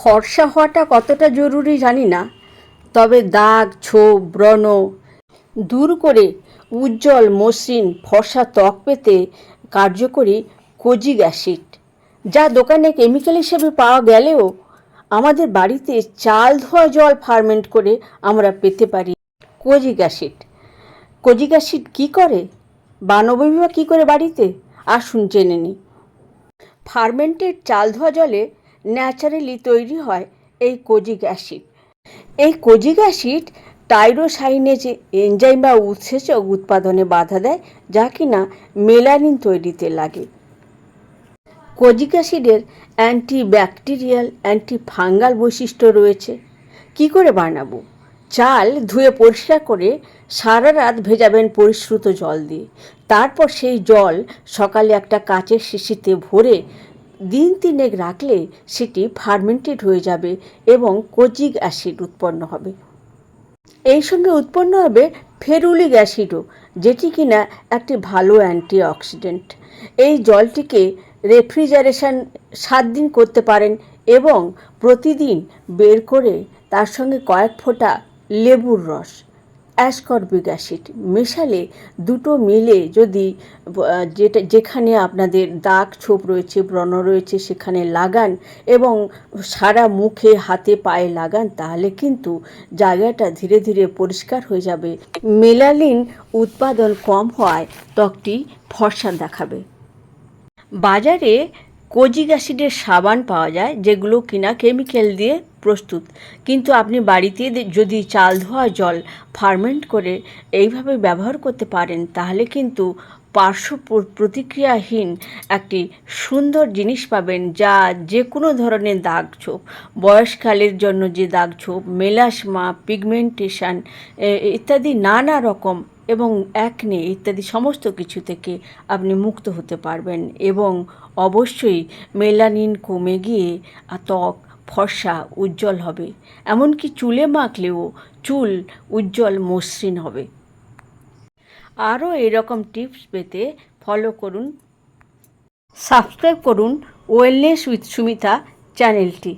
ফর্সা হওয়াটা কতটা জরুরি জানি না, তবে দাগ ছোপ ব্রণ দূর করে উজ্জ্বল মসৃণ ফর্সা ত্বক পেতে কার্যকরী কোজিক অ্যাসিড, যা দোকানে কেমিক্যাল হিসেবে পাওয়া গেলেও আমাদের বাড়িতে চাল ধোয়া জল ফার্মেন্ট করে আমরা পেতে পারি কোজিক অ্যাসিড। কোজিক অ্যাসিড কী করে, বানাবোই বা কী করে বাড়িতে, আসুন জেনে নিই। ফার্মেন্টেড চাল ধোয়া জলে ন্যাচারালি তৈরি হয় এই কোজিক অ্যাসিড। এই কোজিক অ্যাসিড টাইরোসাইনেজ এনজাইম বা উৎসেচক উৎপাদনে বাধা দেয়, যা কিনা মেলানিন তৈরিতে লাগে। কোজিক অ্যাসিডের অ্যান্টিব্যাকটেরিয়াল অ্যান্টিফাঙ্গাল বৈশিষ্ট্য রয়েছে। কি করে বানাবো? চাল ধুয়ে পরিষ্কার করে সারা রাত ভেজাবেন পরিশ্রুত জল দিয়ে। তারপর সেই জল সকালে একটা কাচের শিশিতে ভরে দিন তিনেক রাখলে সেটি ফার্মেন্টেড হয়ে যাবে এবং কোজিক অ্যাসিড উৎপন্ন হবে। এই সঙ্গে উৎপন্ন হবে ফেরুলিক অ্যাসিডও, যেটি কিনা একটি ভালো অ্যান্টিঅক্সিডেন্ট। এই জলটিকে রেফ্রিজারেশন 7 দিন করতে পারেন এবং প্রতিদিন বের করে তার সঙ্গে কয়েক ফোঁটা লেবুর রস, অ্যাসকর্বিক অ্যাসিড মেশালে দুটো মিলে যদি যেখানে আপনাদের দাগ ছোপ রয়েছে ব্রণ রয়েছে সেখানে লাগান এবং সারা মুখে হাতে পায়ে লাগান, তাহলে কিন্তু জায়গাটা ধীরে ধীরে পরিষ্কার হয়ে যাবে। মেলানিন উৎপাদন কম হওয়ায় ত্বকটি ফর্সা দেখাবে। বাজারে কোজিক অ্যাসিডের সাবান পাওয়া যায়, যেগুলো কিনা কেমিক্যাল দিয়ে প্রস্তুত, কিন্তু আপনি বাড়িতে যদি চাল ধোয়া জল ফার্মেন্ট করে এইভাবে ব্যবহার করতে পারেন, তাহলে কিন্তু পার্শ্ব প্রতিক্রিয়াহীন একটি সুন্দর জিনিস পাবেন, যা যে কোনো ধরনের দাগ ছোপ, বয়সকালের জন্য যে দাগ ছোপ, মেলাসমা, পিগমেন্টেশন ইত্যাদি নানা রকম এবং অ্যাকনে ইত্যাদি সমস্ত কিছু থেকে আপনি মুক্ত হতে পারবেন এবং অবশ্যই মেলানিন কমে গিয়ে ত্বক ফর্সা উজ্জ্বল হবে। এমনকি চুলে মাখলেও চুল উজ্জ্বল মসৃণ হবে। আরও এরকম টিপস পেতে ফলো করুন, সাবস্ক্রাইব করুন ওয়েলনেস উইথ সুমিতা চ্যানেলটি।